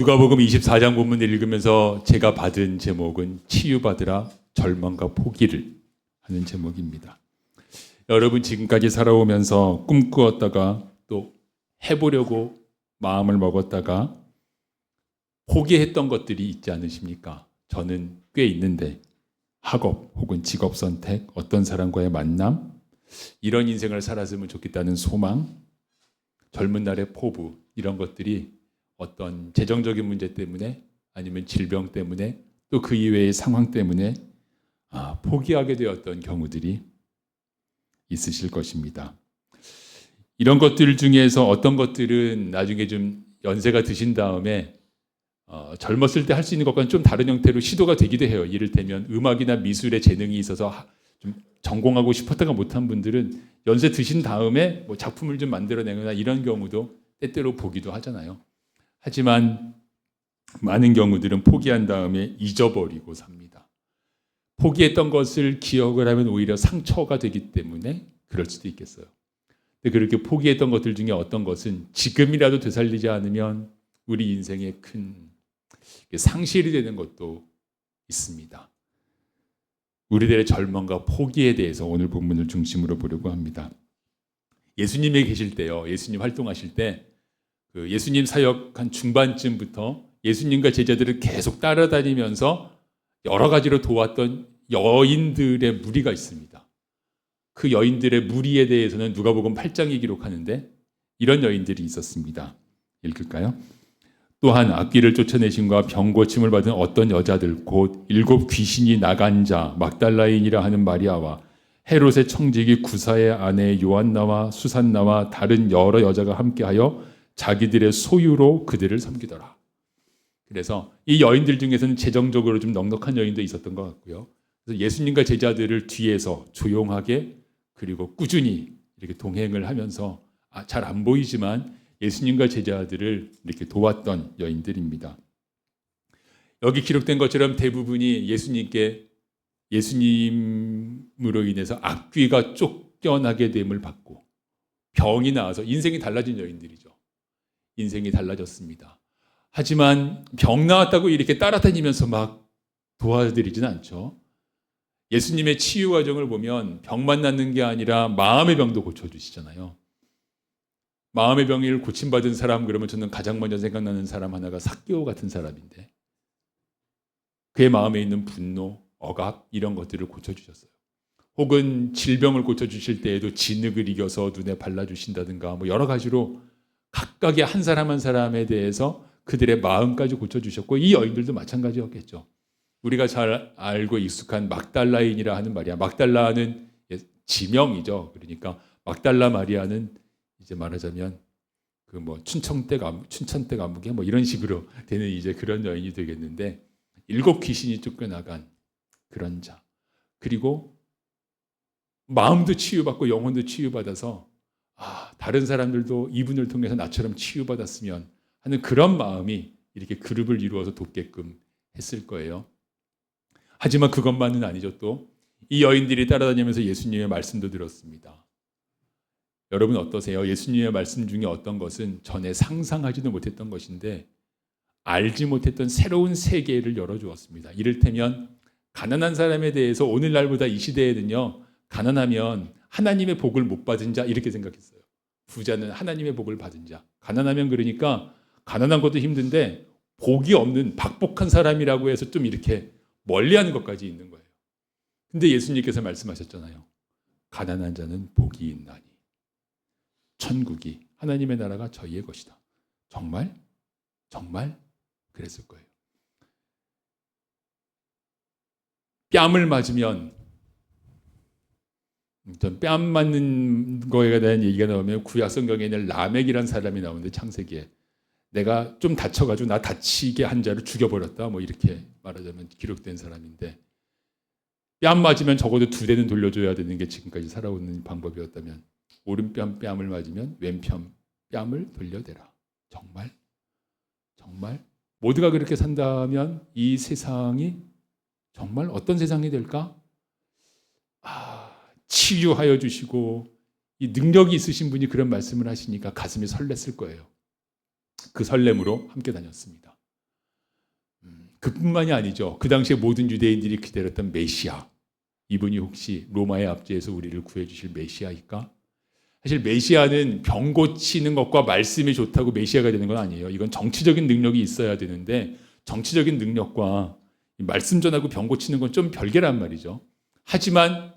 누가복음 24장 본문을 읽으면서 제가 받은 제목은 치유받으라 절망과 포기를 하는 제목입니다. 여러분 지금까지 살아오면서 꿈꾸었다가 또 해보려고 마음을 먹었다가 포기했던 것들이 있지 않으십니까? 저는 꽤 있는데 학업 혹은 직업 선택, 어떤 사람과의 만남, 이런 인생을 살았으면 좋겠다는 소망, 젊은 날의 포부, 이런 것들이 어떤 재정적인 문제 때문에 아니면 질병 때문에 또 그 이외의 상황 때문에 포기하게 되었던 경우들이 있으실 것입니다. 이런 것들 중에서 어떤 것들은 나중에 좀 연세가 드신 다음에 젊었을 때 할 수 있는 것과는 좀 다른 형태로 시도가 되기도 해요. 이를테면 음악이나 미술에 재능이 있어서 좀 전공하고 싶었다가 못한 분들은 연세 드신 다음에 뭐 작품을 좀 만들어내거나 이런 경우도 때때로 보기도 하잖아요. 하지만 많은 경우들은 포기한 다음에 잊어버리고 삽니다. 포기했던 것을 기억을 하면 오히려 상처가 되기 때문에 그럴 수도 있겠어요. 근데 그렇게 포기했던 것들 중에 어떤 것은 지금이라도 되살리지 않으면 우리 인생에 큰 상실이 되는 것도 있습니다. 우리들의 절망과 포기에 대해서 오늘 본문을 중심으로 보려고 합니다. 예수님이 계실 때요, 예수님 활동하실 때 예수님 사역 한 중반쯤부터 예수님과 제자들을 계속 따라다니면서 여러 가지로 도왔던 여인들의 무리가 있습니다. 그 여인들의 무리에 대해서는 누가복음 8장이 기록하는데 이런 여인들이 있었습니다. 읽을까요? 또한 악귀를 쫓아내심과 병 고침을 받은 어떤 여자들 곧 7 귀신이 나간 자 막달라인이라 하는 마리아와 헤롯의 청지기 구사의 아내 요한나와 수산나와 다른 여러 여자가 함께하여 자기들의 소유로 그들을 섬기더라. 그래서 이 여인들 중에서는 재정적으로 좀 넉넉한 여인도 있었던 것 같고요. 그래서 예수님과 제자들을 뒤에서 조용하게 그리고 꾸준히 이렇게 동행을 하면서 잘 안 보이지만 예수님과 제자들을 이렇게 도왔던 여인들입니다. 여기 기록된 것처럼 대부분이 예수님으로 인해서 악귀가 쫓겨나게 됨을 받고 병이 나와서 인생이 달라진 여인들이죠. 인생이 달라졌습니다. 하지만 병 나왔다고 이렇게 따라다니면서 막 도와드리진 않죠. 예수님의 치유 과정을 보면 병만 낫는 게 아니라 마음의 병도 고쳐주시잖아요. 마음의 병을 고침받은 사람 그러면 저는 가장 먼저 생각나는 사람 하나가 삭개오 같은 사람인데 그의 마음에 있는 분노, 억압 이런 것들을 고쳐주셨어요. 혹은 질병을 고쳐주실 때에도 진흙을 이겨서 눈에 발라주신다든가 뭐 여러 가지로 각각의 한 사람 한 사람에 대해서 그들의 마음까지 고쳐주셨고 이 여인들도 마찬가지였겠죠. 우리가 잘 알고 익숙한 막달라인이라 하는 마리아. 막달라는 지명이죠. 그러니까 막달라 마리아는 이제 말하자면 그 뭐 춘천대 감옥에 뭐 이런 식으로 되는 이제 그런 여인이 되겠는데 7 귀신이 쫓겨나간 그런 자. 그리고 마음도 치유받고 영혼도 치유받아서 다른 사람들도 이분을 통해서 나처럼 치유받았으면 하는 그런 마음이 이렇게 그룹을 이루어서 돕게끔 했을 거예요. 하지만 그것만은 아니죠. 또 이 여인들이 따라다니면서 예수님의 말씀도 들었습니다. 여러분 어떠세요? 예수님의 말씀 중에 어떤 것은 전에 상상하지도 못했던 것인데 알지 못했던 새로운 세계를 열어주었습니다. 이를테면 가난한 사람에 대해서 오늘날보다 이 시대에는요, 가난하면 하나님의 복을 못 받은 자 이렇게 생각했어요. 부자는 하나님의 복을 받은 자. 가난하면 그러니까 가난한 것도 힘든데 복이 없는 박복한 사람이라고 해서 좀 이렇게 멀리하는 것까지 있는 거예요. 근데 예수님께서 말씀하셨잖아요. 가난한 자는 복이 있나니 천국이 하나님의 나라가 저희의 것이다. 정말? 정말? 그랬을 거예요. 뺨을 맞으면 뺨 맞는 거에 대한 얘기가 나오면 구약 성경에는 라멕이라는 사람이 나오는데 창세기에 내가 좀 다쳐가지고 나 다치게 한 자를 죽여버렸다 뭐 이렇게 말하자면 기록된 사람인데 뺨 맞으면 적어도 2대는 돌려줘야 되는 게 지금까지 살아오는 방법이었다면 오른뺨 뺨을 맞으면 왼편 뺨을 돌려대라. 정말? 정말? 모두가 그렇게 산다면 이 세상이 정말 어떤 세상이 될까? 치유하여 주시고 이 능력이 있으신 분이 그런 말씀을 하시니까 가슴이 설렜을 거예요. 그 설렘으로 함께 다녔습니다. 그뿐만이 아니죠. 그 당시에 모든 유대인들이 기다렸던 메시아, 이분이 혹시 로마의 압제에서 우리를 구해주실 메시아일까? 사실 메시아는 병 고치는 것과 말씀이 좋다고 메시아가 되는 건 아니에요. 이건 정치적인 능력이 있어야 되는데 정치적인 능력과 말씀 전하고 병 고치는 건 좀 별개란 말이죠. 하지만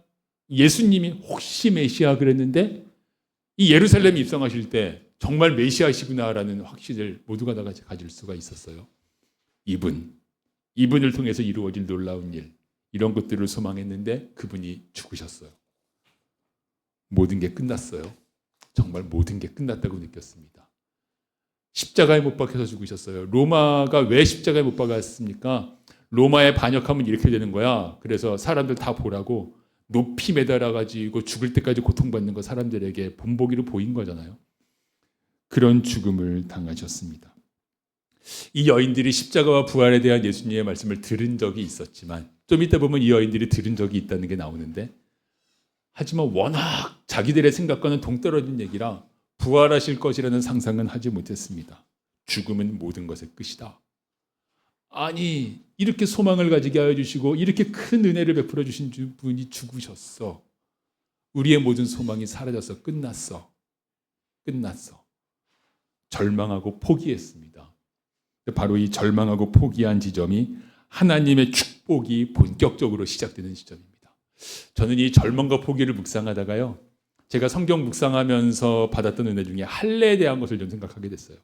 예수님이 혹시 메시아 그랬는데 이 예루살렘에 입성하실 때 정말 메시아시구나라는 확신을 모두가 다 가질 수가 있었어요. 이분을 통해서 이루어질 놀라운 일, 이런 것들을 소망했는데 그분이 죽으셨어요. 모든 게 끝났어요. 정말 모든 게 끝났다고 느꼈습니다. 십자가에 못 박혀서 죽으셨어요. 로마가 왜 십자가에 못 박았습니까? 로마에 반역하면 이렇게 되는 거야. 그래서 사람들 다 보라고 높이 매달아가지고 죽을 때까지 고통받는 거 사람들에게 본보기로 보인 거잖아요. 그런 죽음을 당하셨습니다. 이 여인들이 십자가와 부활에 대한 예수님의 말씀을 들은 적이 있었지만 좀 이따 보면 이 여인들이 들은 적이 있다는 게 나오는데 하지만 워낙 자기들의 생각과는 동떨어진 얘기라 부활하실 것이라는 상상은 하지 못했습니다. 죽음은 모든 것의 끝이다. 아니 이렇게 소망을 가지게 하여 주시고 이렇게 큰 은혜를 베풀어 주신 분이 죽으셨어. 우리의 모든 소망이 사라졌어. 끝났어. 절망하고 포기했습니다. 바로 이 절망하고 포기한 지점이 하나님의 축복이 본격적으로 시작되는 지점입니다. 저는 이 절망과 포기를 묵상하다가요, 제가 성경 묵상하면서 받았던 은혜 중에 할례에 대한 것을 좀 생각하게 됐어요.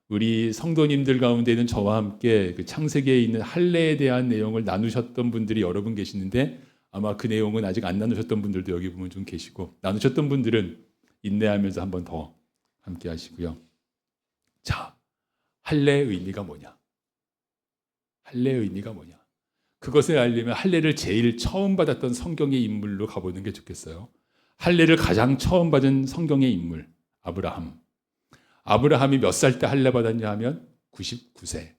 우리 성도님들 가운데는 저와 함께 그 창세기에 있는 할례에 대한 내용을 나누셨던 분들이 여러 분 계시는데 아마 그 내용은 아직 안 나누셨던 분들도 여기 보면 좀 계시고 나누셨던 분들은 인내하면서 한 번 더 함께 하시고요. 자, 할례의 의미가 뭐냐? 그것을 알려면 할례를 제일 처음 받았던 성경의 인물로 가보는 게 좋겠어요. 할례를 가장 처음 받은 성경의 인물, 아브라함이 몇 살 때 할례 받았냐 하면 99세.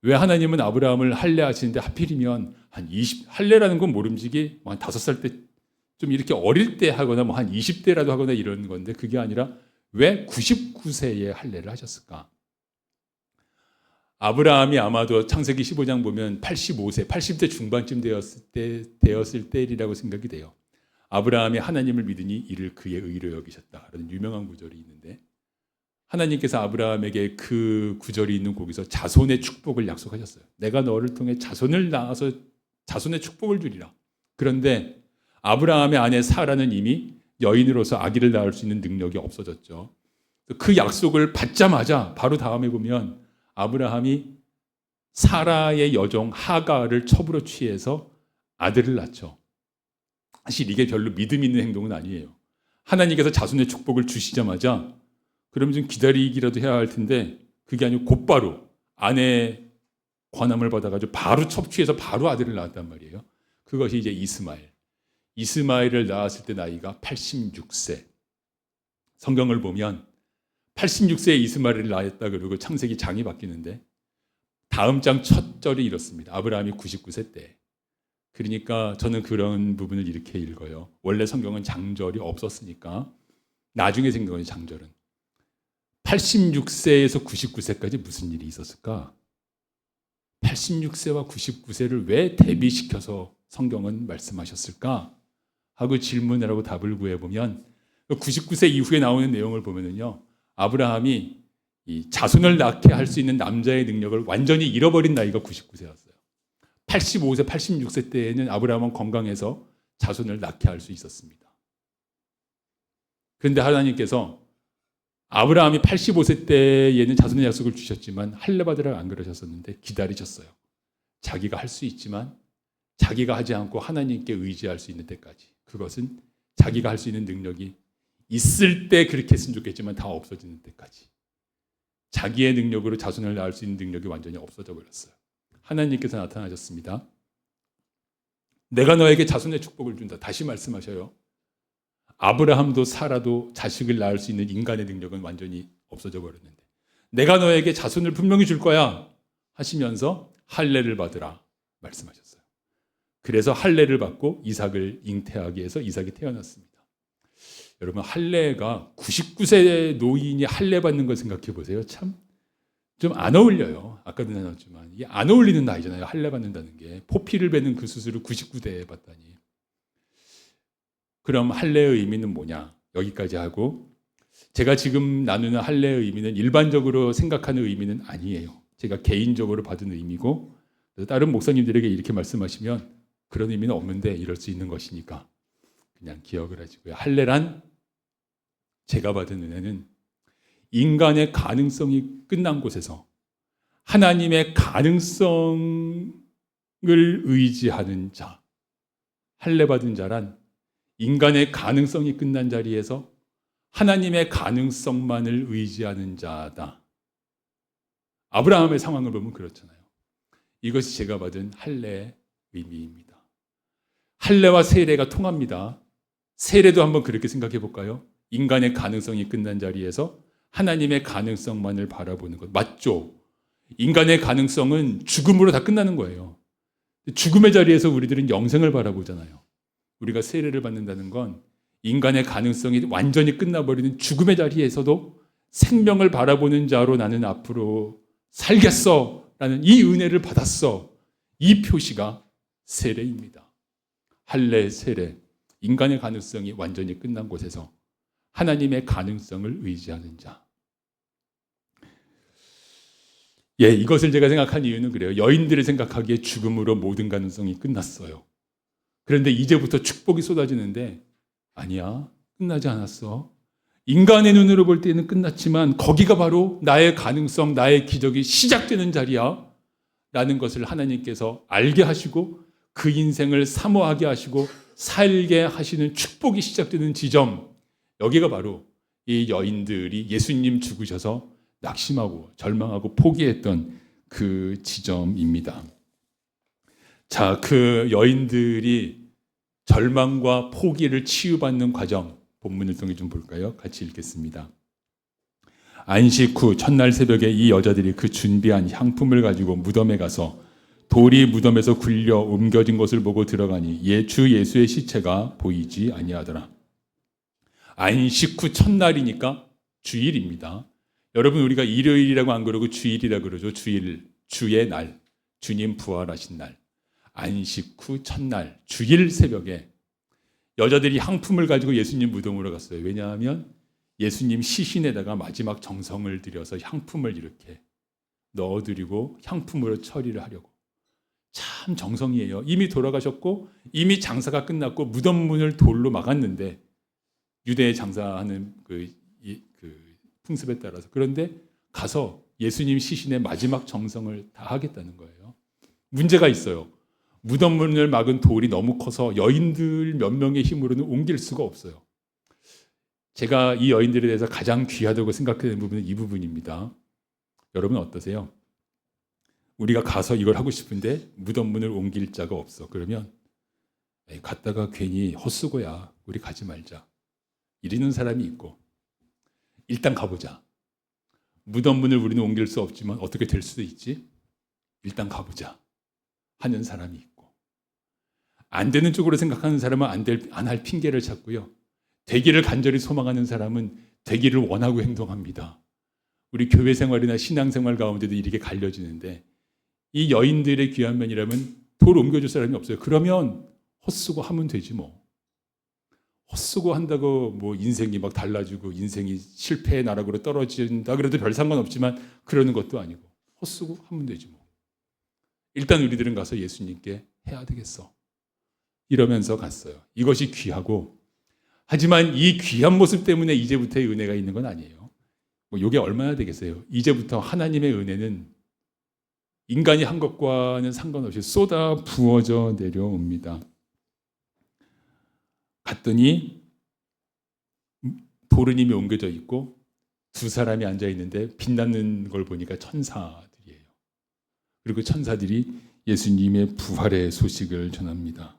왜 하나님은 아브라함을 할례하시는데 하필이면 한 20, 할례라는 건 모름지기 한 5살 때 좀 이렇게 어릴 때 하거나 뭐 한 20대라도 하거나 이런 건데 그게 아니라 왜 99세에 할례를 하셨을까? 아브라함이 아마도 창세기 15장 보면 85세, 80대 중반쯤 되었을 때이라고 생각이 돼요. 아브라함이 하나님을 믿으니 이를 그의 의로 여기셨다라는 유명한 구절이 있는데 하나님께서 아브라함에게 그 구절이 있는 곳에서 자손의 축복을 약속하셨어요. 내가 너를 통해 자손을 낳아서 자손의 축복을 주리라. 그런데 아브라함의 아내 사라는 이미 여인으로서 아기를 낳을 수 있는 능력이 없어졌죠. 그 약속을 받자마자 바로 다음에 보면 아브라함이 사라의 여종 하가를 첩으로 취해서 아들을 낳죠. 사실 이게 별로 믿음 있는 행동은 아니에요. 하나님께서 자손의 축복을 주시자마자 그럼 좀 기다리기라도 해야 할 텐데 그게 아니고 곧바로 아내의 권함을 받아가지고 바로 첩취해서 바로 아들을 낳았단 말이에요. 그것이 이제 이스마엘을 낳았을 때 나이가 86세. 성경을 보면 86세에 이스마엘을 낳았다 그러고 창세기 장이 바뀌는데 다음 장 첫 절이 이렇습니다. 아브라함이 99세 때. 그러니까 저는 그런 부분을 이렇게 읽어요. 원래 성경은 장절이 없었으니까 나중에 생각은 장절은 86세에서 99세까지 무슨 일이 있었을까? 86세와 99세를 왜 대비시켜서 성경은 말씀하셨을까? 하고 질문하라고 답을 구해보면 99세 이후에 나오는 내용을 보면요, 아브라함이 이 자손을 낳게 할 수 있는 남자의 능력을 완전히 잃어버린 나이가 99세였어요. 85세, 86세 때에는 아브라함은 건강해서 자손을 낳게 할 수 있었습니다. 그런데 하나님께서 아브라함이 85세 때에는 자손의 약속을 주셨지만 할례 받으라 안 그러셨었는데 기다리셨어요. 자기가 할 수 있지만 자기가 하지 않고 하나님께 의지할 수 있는 때까지. 그것은 자기가 할 수 있는 능력이 있을 때 그렇게 했으면 좋겠지만 다 없어지는 때까지. 자기의 능력으로 자손을 낳을 수 있는 능력이 완전히 없어져 버렸어요. 하나님께서 나타나셨습니다. 내가 너에게 자손의 축복을 준다. 다시 말씀하셔요. 아브라함도 사라도 자식을 낳을 수 있는 인간의 능력은 완전히 없어져 버렸는데 내가 너에게 자손을 분명히 줄 거야 하시면서 할례를 받으라 말씀하셨어요. 그래서 할례를 받고 이삭을 잉태하기 위해서 이삭이 태어났습니다. 여러분 할례가 99세 노인이 할례 받는 걸 생각해 보세요. 참 좀 안 어울려요. 아까도 나눴지만 이게 안 어울리는 나이잖아요. 할례 받는다는 게. 포피를 베는 그 수술을 99대에 받다니. 그럼 할례의 의미는 뭐냐? 여기까지 하고, 제가 지금 나누는 할례의 의미는 일반적으로 생각하는 의미는 아니에요. 제가 개인적으로 받은 의미고, 다른 목사님들에게 이렇게 말씀하시면 그런 의미는 없는데 이럴 수 있는 것이니까 그냥 기억을 하시고요. 할례란, 제가 받은 은혜는 인간의 가능성이 끝난 곳에서 하나님의 가능성을 의지하는 자, 할례 받은 자란 인간의 가능성이 끝난 자리에서 하나님의 가능성만을 의지하는 자다. 아브라함의 상황을 보면 그렇잖아요. 이것이 제가 받은 할례의 의미입니다. 할례와 세례가 통합니다. 세례도 한번 그렇게 생각해 볼까요? 인간의 가능성이 끝난 자리에서 하나님의 가능성만을 바라보는 것. 맞죠? 인간의 가능성은 죽음으로 다 끝나는 거예요. 죽음의 자리에서 우리들은 영생을 바라보잖아요. 우리가 세례를 받는다는 건 인간의 가능성이 완전히 끝나버리는 죽음의 자리에서도 생명을 바라보는 자로 나는 앞으로 살겠어 라는 이 은혜를 받았어. 이 표시가 세례입니다. 할례, 세례, 인간의 가능성이 완전히 끝난 곳에서 하나님의 가능성을 의지하는 자. 예, 이것을 제가 생각한 이유는 그래요. 여인들이 생각하기에 죽음으로 모든 가능성이 끝났어요. 그런데 이제부터 축복이 쏟아지는데 아니야, 끝나지 않았어. 인간의 눈으로 볼 때는 끝났지만 거기가 바로 나의 가능성, 나의 기적이 시작되는 자리야 라는 것을 하나님께서 알게 하시고 그 인생을 사모하게 하시고 살게 하시는 축복이 시작되는 지점, 여기가 바로 이 여인들이 예수님 죽으셔서 낙심하고 절망하고 포기했던 그 지점입니다. 자, 그 여인들이 절망과 포기를 치유받는 과정, 본문을 통해 좀 볼까요? 같이 읽겠습니다. 안식 후 첫날 새벽에 이 여자들이 그 준비한 향품을 가지고 무덤에 가서 돌이 무덤에서 굴려 옮겨진 것을 보고 들어가니 주 예수의 시체가 보이지 아니하더라. 안식 후 첫날이니까 주일입니다. 여러분, 우리가 일요일이라고 안 그러고 주일이라 그러죠. 주일, 주의 날, 주님 부활하신 날. 안식 후 첫날, 주일 새벽에 여자들이 향품을 가지고 예수님 무덤으로 갔어요. 왜냐하면 예수님 시신에다가 마지막 정성을 들여서 향품을 이렇게 넣어드리고 향품으로 처리를 하려고. 참 정성이에요. 이미 돌아가셨고 이미 장사가 끝났고 무덤 문을 돌로 막았는데, 유대에 장사하는 그 풍습에 따라서. 그런데 가서 예수님 시신의 마지막 정성을 다 하겠다는 거예요. 문제가 있어요. 무덤 문을 막은 돌이 너무 커서 여인들 몇 명의 힘으로는 옮길 수가 없어요. 제가 이 여인들에 대해서 가장 귀하다고 생각하는 부분은 이 부분입니다. 여러분 어떠세요? 우리가 가서 이걸 하고 싶은데 무덤 문을 옮길 자가 없어. 그러면 갔다가 괜히 헛수고야. 우리 가지 말자. 이러는 사람이 있고, 일단 가보자. 무덤 문을 우리는 옮길 수 없지만 어떻게 될 수도 있지? 일단 가보자 하는 사람이 있고, 안 되는 쪽으로 생각하는 사람은 안 할 핑계를 찾고요. 되기를 간절히 소망하는 사람은 되기를 원하고 행동합니다. 우리 교회 생활이나 신앙생활 가운데도 이렇게 갈려지는데, 이 여인들의 귀한 면이라면 돌 옮겨줄 사람이 없어요. 그러면 헛수고 하면 되지 뭐. 헛수고 한다고 뭐 인생이 막 달라지고 인생이 실패의 나락으로 떨어진다 그래도 별 상관없지만 그러는 것도 아니고 헛수고 하면 되지 뭐. 일단 우리들은 가서 예수님께 해야 되겠어. 이러면서 갔어요. 이것이 귀하고, 하지만 이 귀한 모습 때문에 이제부터의 은혜가 있는 건 아니에요. 뭐 이게 얼마나 되겠어요? 이제부터 하나님의 은혜는 인간이 한 것과는 상관없이 쏟아 부어져 내려옵니다. 갔더니 돌은 이미 옮겨져 있고 두 사람이 앉아 있는데 빛나는 걸 보니까 천사들이에요. 그리고 천사들이 예수님의 부활의 소식을 전합니다.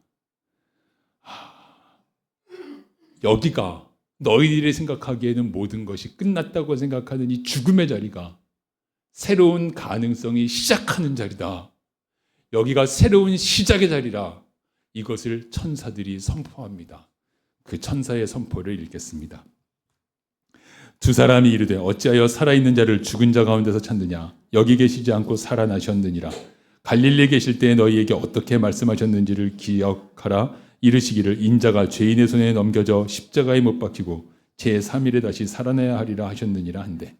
여기가 너희들이 생각하기에는 모든 것이 끝났다고 생각하는 이 죽음의 자리가 새로운 가능성이 시작하는 자리다. 여기가 새로운 시작의 자리라. 이것을 천사들이 선포합니다. 그 천사의 선포를 읽겠습니다. 두 사람이 이르되 어찌하여 살아있는 자를 죽은 자 가운데서 찾느냐 여기 계시지 않고 살아나셨느니라. 갈릴리에 계실 때에 너희에게 어떻게 말씀하셨는지를 기억하라. 이르시기를 인자가 죄인의 손에 넘겨져 십자가에 못 박히고 제3일에 다시 살아나야 하리라 하셨느니라 한데,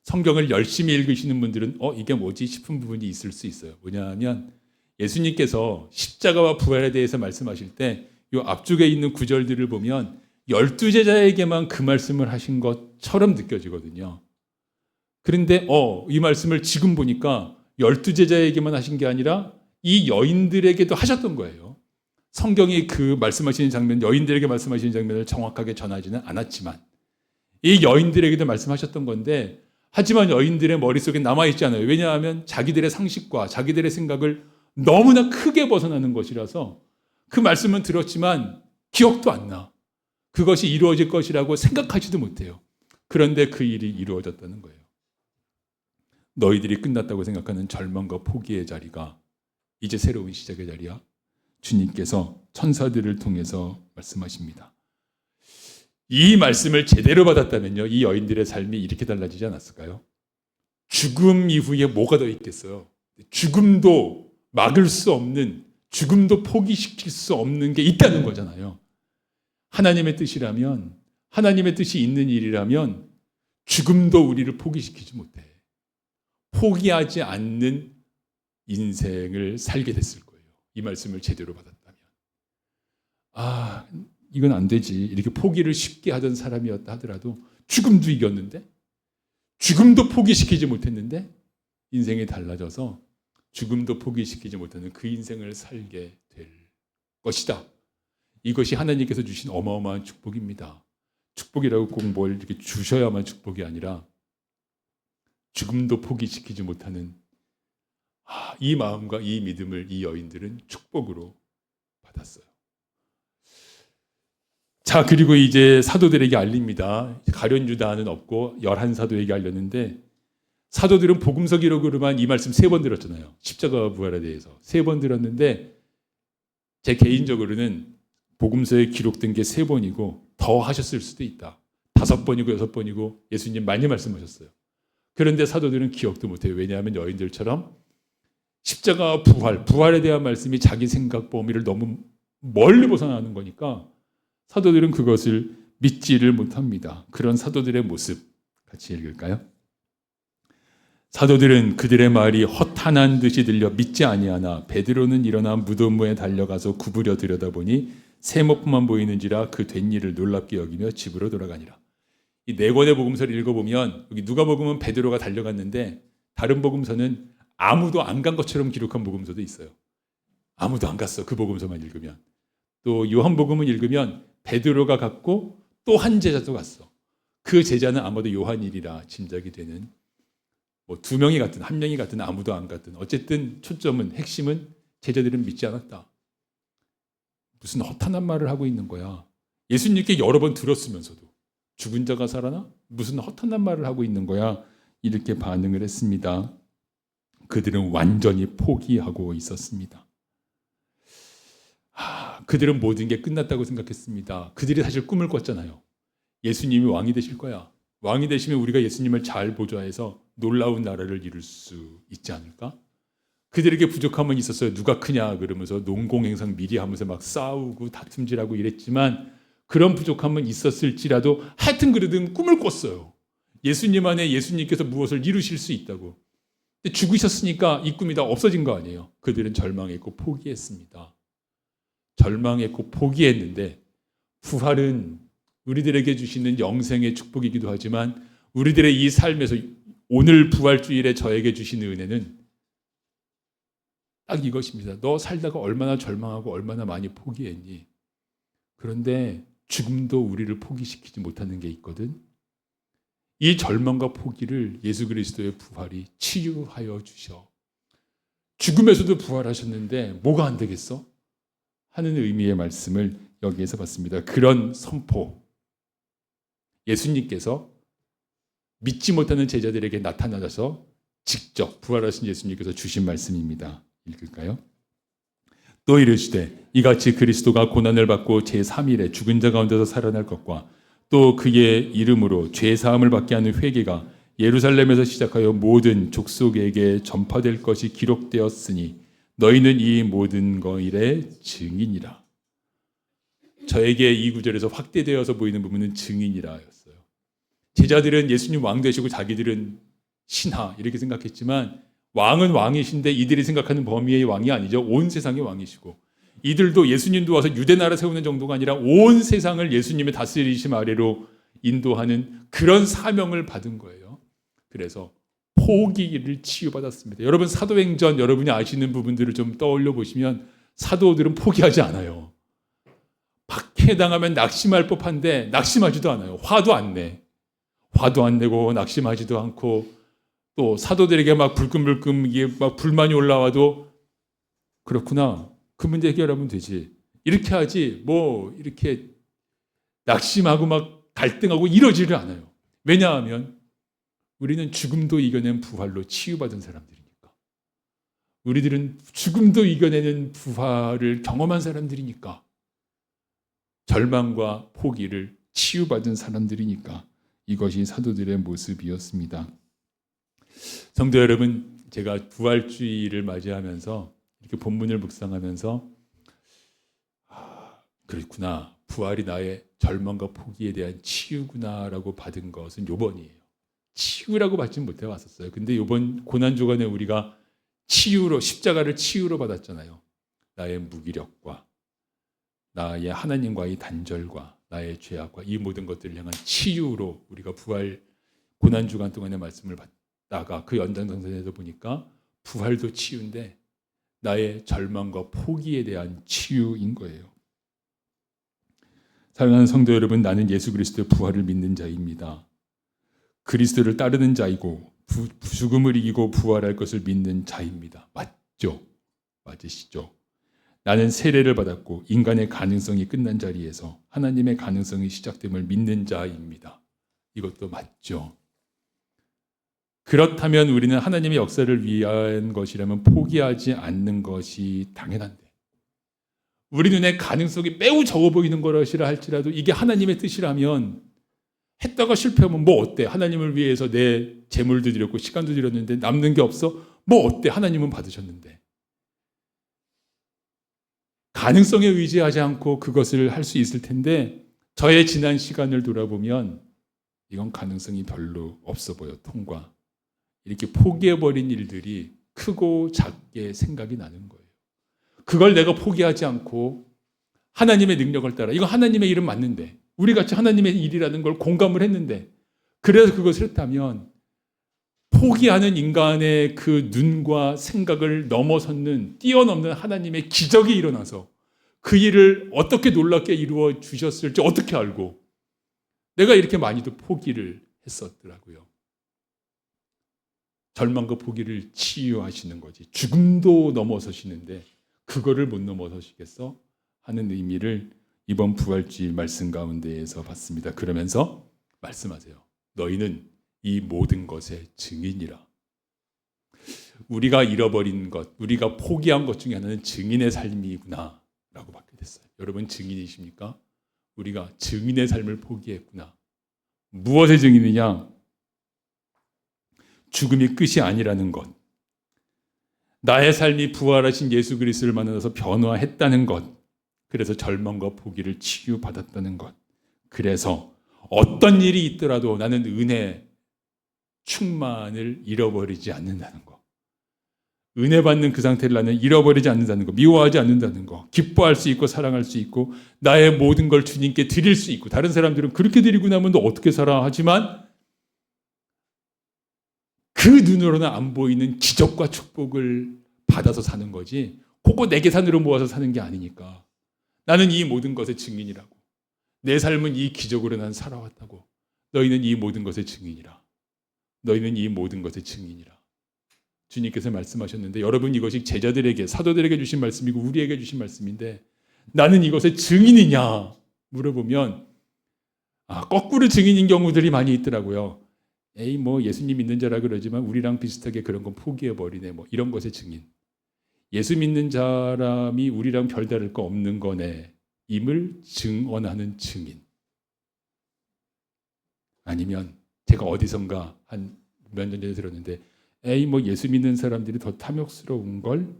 성경을 열심히 읽으시는 분들은 이게 뭐지 싶은 부분이 있을 수 있어요. 뭐냐 하면 예수님께서 십자가와 부활에 대해서 말씀하실 때 이 앞쪽에 있는 구절들을 보면 12제자에게만 그 말씀을 하신 것처럼 느껴지거든요. 그런데 이 말씀을 지금 보니까 12제자에게만 하신 게 아니라 이 여인들에게도 하셨던 거예요. 성경이 그 말씀하시는 장면, 여인들에게 말씀하시는 장면을 정확하게 전하지는 않았지만 이 여인들에게도 말씀하셨던 건데, 하지만 여인들의 머릿속에 남아있지 않아요. 왜냐하면 자기들의 상식과 자기들의 생각을 너무나 크게 벗어나는 것이라서 그 말씀은 들었지만 기억도 안 나. 그것이 이루어질 것이라고 생각하지도 못해요. 그런데 그 일이 이루어졌다는 거예요. 너희들이 끝났다고 생각하는 절망과 포기의 자리가 이제 새로운 시작의 자리야. 주님께서 천사들을 통해서 말씀하십니다. 이 말씀을 제대로 받았다면요, 이 여인들의 삶이 이렇게 달라지지 않았을까요? 죽음 이후에 뭐가 더 있겠어요? 죽음도 막을 수 없는, 죽음도 포기시킬 수 없는 게 있다는 거잖아요. 하나님의 뜻이라면, 하나님의 뜻이 있는 일이라면 죽음도 우리를 포기시키지 못해. 포기하지 않는 인생을 살게 됐을 거예요. 이 말씀을 제대로 받았다면. 이건 안 되지. 이렇게 포기를 쉽게 하던 사람이었다 하더라도 죽음도 이겼는데, 죽음도 포기시키지 못했는데 인생이 달라져서 죽음도 포기시키지 못하는 그 인생을 살게 될 것이다. 이것이 하나님께서 주신 어마어마한 축복입니다. 축복이라고 꼭 뭘 이렇게 주셔야만 축복이 아니라 죽음도 포기시키지 못하는 이 마음과 이 믿음을 이 여인들은 축복으로 받았어요. 자, 그리고 이제 사도들에게 알립니다. 가룟 유다는 없고 11사도에게 알렸는데, 사도들은 복음서 기록으로만 이 말씀 3번 들었잖아요. 십자가와 부활에 대해서 3번 들었는데, 제 개인적으로는 복음서에 기록된 게 3번이고 더 하셨을 수도 있다. 5번이고 6번이고 예수님 많이 말씀하셨어요. 그런데 사도들은 기억도 못해요. 왜냐하면 여인들처럼 십자가와 부활에 대한 말씀이 자기 생각 범위를 너무 멀리 벗어나는 거니까 사도들은 그것을 믿지를 못합니다. 그런 사도들의 모습 같이 읽을까요? 사도들은 그들의 말이 허탄한 듯이 들려 믿지 아니하나 베드로는 일어나 무덤무에 달려가서 구부려 들여다보니 세모품만 보이는지라 그 된 일을 놀랍게 여기며 집으로 돌아가니라. 이 4권의 복음서를 읽어보면 여기 누가복음은 베드로가 달려갔는데 다른 복음서는 아무도 안 간 것처럼 기록한 복음서도 있어요. 아무도 안 갔어. 그 복음서만 읽으면. 또 요한복음은 읽으면 베드로가 갔고 또 한 제자도 갔어. 그 제자는 아마도 요한일이라 짐작이 되는, 2명이 갔든 1명이 갔든 아무도 안 갔든 어쨌든 초점은, 핵심은 제자들은 믿지 않았다. 무슨 허탄한 말을 하고 있는 거야. 예수님께 여러 번 들었으면서도 죽은 자가 살아나? 무슨 허탄한 말을 하고 있는 거야. 이렇게 반응을 했습니다. 그들은 완전히 포기하고 있었습니다. 그들은 모든 게 끝났다고 생각했습니다. 그들이 사실 꿈을 꿨잖아요. 예수님이 왕이 되실 거야. 왕이 되시면 우리가 예수님을 잘 보좌해서 놀라운 나라를 이룰 수 있지 않을까? 그들에게 부족함은 있었어요. 누가 크냐 그러면서 농공행상 미리 하면서 막 싸우고 다툼질하고 이랬지만 그런 부족함은 있었을지라도 하여튼 그러든 꿈을 꿨어요. 예수님 안에 예수님께서 무엇을 이루실 수 있다고. 근데 죽으셨으니까 이 꿈이 다 없어진 거 아니에요. 그들은 절망했고 포기했습니다. 절망했고 포기했는데, 부활은 우리들에게 주시는 영생의 축복이기도 하지만 우리들의 이 삶에서 오늘 부활주일에 저에게 주시는 은혜는 딱 이것입니다. 너 살다가 얼마나 절망하고 얼마나 많이 포기했니? 그런데 죽음도 우리를 포기시키지 못하는 게 있거든. 이 절망과 포기를 예수 그리스도의 부활이 치유하여 주셔. 죽음에서도 부활하셨는데 뭐가 안 되겠어? 하는 의미의 말씀을 여기에서 봤습니다. 그런 선포, 예수님께서 믿지 못하는 제자들에게 나타나셔서 직접 부활하신 예수님께서 주신 말씀입니다. 읽을까요? 또 이르시되 이같이 그리스도가 고난을 받고 제3일에 죽은 자 가운데서 살아날 것과 또 그의 이름으로 죄 사함을 받게 하는 회개가 예루살렘에서 시작하여 모든 족속에게 전파될 것이 기록되었으니 너희는 이 모든 것일의 증인이라. 저에게 이 구절에서 확대되어서 보이는 부분은 증인이라였어요. 제자들은 예수님 왕 되시고 자기들은 신하 이렇게 생각했지만 왕은 왕이신데 이들이 생각하는 범위의 왕이 아니죠. 온 세상의 왕이시고 이들도 예수님도 와서 유대 나라 세우는 정도가 아니라 온 세상을 예수님의 다스리심 아래로 인도하는 그런 사명을 받은 거예요. 그래서 포기를 치유받았습니다. 여러분 사도행전 여러분이 아시는 부분들을 좀 떠올려 보시면 사도들은 포기하지 않아요. 박해당하면 낙심할 법한데 낙심하지도 않아요. 화도 안 내. 화도 안 내고 낙심하지도 않고 또 사도들에게 막 불끈불끈 이게 막 불만이 올라와도 그렇구나. 그 문제 해결하면 되지. 이렇게 하지 뭐 이렇게 낙심하고 막 갈등하고 이러지를 않아요. 왜냐하면 우리는 죽음도 이겨낸 부활로 치유받은 사람들이니까. 우리들은 죽음도 이겨내는 부활을 경험한 사람들이니까. 절망과 포기를 치유받은 사람들이니까 이것이 사도들의 모습이었습니다. 성도 여러분, 제가 부활주의를 맞이하면서 이렇게 본문을 묵상하면서 그렇구나. 부활이 나의 절망과 포기에 대한 치유구나라고 받은 것은 요번이에요. 치유라고 받지는 못해 왔었어요. 근데 요번 고난주간에 우리가 치유로 십자가를 치유로 받았잖아요. 나의 무기력과 나의 하나님과의 단절과 나의 죄악과 이 모든 것들을 향한 치유로 우리가 부활 고난주간 동안의 말씀을 받다가 그 연장선상에서 보니까 부활도 치유인데 나의 절망과 포기에 대한 치유인 거예요. 사랑하는 성도 여러분, 나는 예수 그리스도의 부활을 믿는 자입니다. 그리스도를 따르는 자이고 죽음을 이기고 부활할 것을 믿는 자입니다. 맞죠? 맞으시죠? 나는 세례를 받았고 인간의 가능성이 끝난 자리에서 하나님의 가능성이 시작됨을 믿는 자입니다. 이것도 맞죠? 그렇다면 우리는 하나님의 역사를 위한 것이라면 포기하지 않는 것이 당연한데 우리 눈에 가능성이 매우 적어 보이는 것이라 할지라도 이게 하나님의 뜻이라면 했다가 실패하면 뭐 어때? 하나님을 위해서 내 재물도 드렸고 시간도 드렸는데 남는 게 없어? 뭐 어때? 하나님은 받으셨는데. 가능성에 의지하지 않고 그것을 할 수 있을 텐데 저의 지난 시간을 돌아보면 이건 가능성이 별로 없어 보여. 통과. 이렇게 포기해버린 일들이 크고 작게 생각이 나는 거예요. 그걸 내가 포기하지 않고 하나님의 능력을 따라 이거 하나님의 일은 맞는데 우리같이 하나님의 일이라는 걸 공감을 했는데 그래서 그것을 했다면 포기하는 인간의 그 눈과 생각을 넘어섰는 뛰어넘는 하나님의 기적이 일어나서 그 일을 어떻게 놀랍게 이루어 주셨을지 어떻게 알고 내가 이렇게 많이도 포기를 했었더라고요. 절망과 포기를 치유하시는 거지. 죽음도 넘어서시는데 그거를 못 넘어서시겠어? 하는 의미를 이번 부활주일 말씀 가운데에서 봤습니다. 그러면서 말씀하세요. 너희는 이 모든 것의 증인이라. 우리가 잃어버린 것, 우리가 포기한 것 중에 하나는 증인의 삶이구나 라고 받게 됐어요. 여러분 증인이십니까? 우리가 증인의 삶을 포기했구나. 무엇의 증인이냐? 죽음이 끝이 아니라는 것. 나의 삶이 부활하신 예수 그리스도를 만나서 변화했다는 것. 그래서 절망과 포기를 치유받았다는 것. 그래서 어떤 일이 있더라도 나는 은혜 충만을 잃어버리지 않는다는 것. 은혜 받는 그 상태를 나는 잃어버리지 않는다는 것. 미워하지 않는다는 것. 기뻐할 수 있고 사랑할 수 있고 나의 모든 걸 주님께 드릴 수 있고 다른 사람들은 그렇게 드리고 나면 너 어떻게 살아 하지만 그 눈으로는 안 보이는 기적과 축복을 받아서 사는 거지. 그거 내 계산으로 모아서 사는 게 아니니까. 나는 이 모든 것의 증인이라고. 내 삶은 이 기적으로 난 살아왔다고. 너희는 이 모든 것의 증인이라. 너희는 이 모든 것의 증인이라. 주님께서 말씀하셨는데 여러분 이것이 제자들에게 사도들에게 주신 말씀이고 우리에게 주신 말씀인데 나는 이것의 증인이냐 물어보면 거꾸로 증인인 경우들이 많이 있더라고요. 에이 뭐 예수님 믿는 자라 그러지만 우리랑 비슷하게 그런 건 포기해버리네 뭐 이런 것의 증인. 예수 믿는 사람이 우리랑 별다를 거 없는 거네 임을 증언하는 증인. 아니면 제가 어디선가 한 몇 년 전에 들었는데 에이 뭐 예수 믿는 사람들이 더 탐욕스러운 걸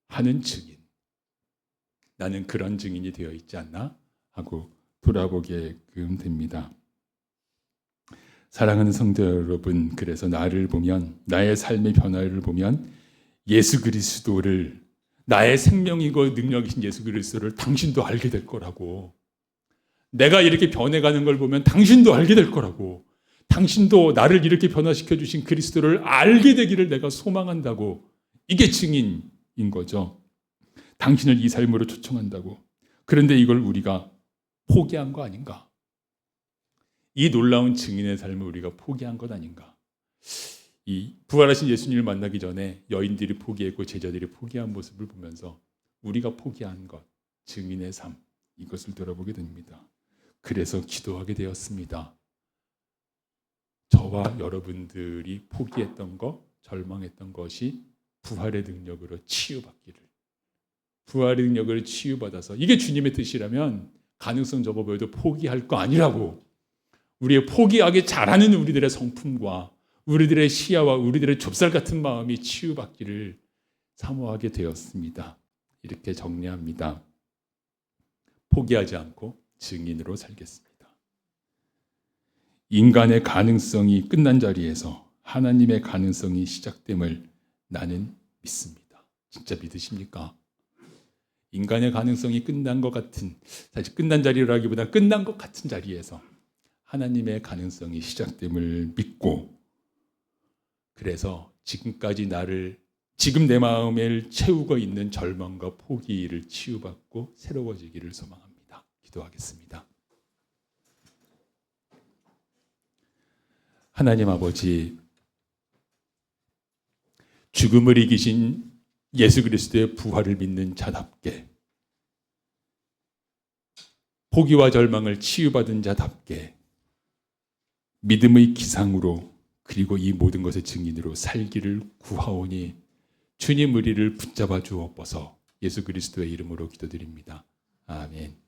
하는 증인. 나는 그런 증인이 되어 있지 않나 하고 돌아보게끔 됩니다. 사랑하는 성도 여러분, 그래서 나를 보면, 나의 삶의 변화를 보면 예수 그리스도를, 나의 생명이고 능력이신 예수 그리스도를 당신도 알게 될 거라고, 내가 이렇게 변해가는 걸 보면 당신도 알게 될 거라고, 당신도 나를 이렇게 변화시켜 주신 그리스도를 알게 되기를 내가 소망한다고, 이게 증인인 거죠. 당신을 이 삶으로 초청한다고. 그런데 이걸 우리가 포기한 거 아닌가? 이 놀라운 증인의 삶을 우리가 포기한 것 아닌가? 이 부활하신 예수님을 만나기 전에 여인들이 포기했고 제자들이 포기한 모습을 보면서 우리가 포기한 것, 증인의 삶, 이것을 돌아보게 됩니다. 그래서 기도하게 되었습니다. 저와 여러분들이 포기했던 것, 절망했던 것이 부활의 능력으로 치유받기를, 부활의 능력을 치유받아서, 이게 주님의 뜻이라면 가능성 적어 보여도 포기할 거 아니라고, 우리의 포기하기 잘하는 우리들의 성품과 우리들의 시야와 우리들의 좁쌀 같은 마음이 치유받기를 사모하게 되었습니다. 이렇게 정리합니다. 포기하지 않고 증인으로 살겠습니다. 인간의 가능성이 끝난 자리에서 하나님의 가능성이 시작됨을 나는 믿습니다. 진짜 믿으십니까? 인간의 가능성이 끝난 것 같은, 사실 끝난 자리라기보다 끝난 것 같은 자리에서 하나님의 가능성이 시작됨을 믿고, 그래서 지금까지 지금 내 마음을 채우고 있는 절망과 포기를 치유받고 새로워지기를 소망합니다. 기도하겠습니다. 하나님 아버지, 죽음을 이기신 예수 그리스도의 부활을 믿는 자답게, 포기와 절망을 치유받은 자답게 믿음의 기상으로, 그리고 이 모든 것의 증인으로 살기를 구하오니 주님 우리를 붙잡아 주옵소서. 예수 그리스도의 이름으로 기도드립니다. 아멘.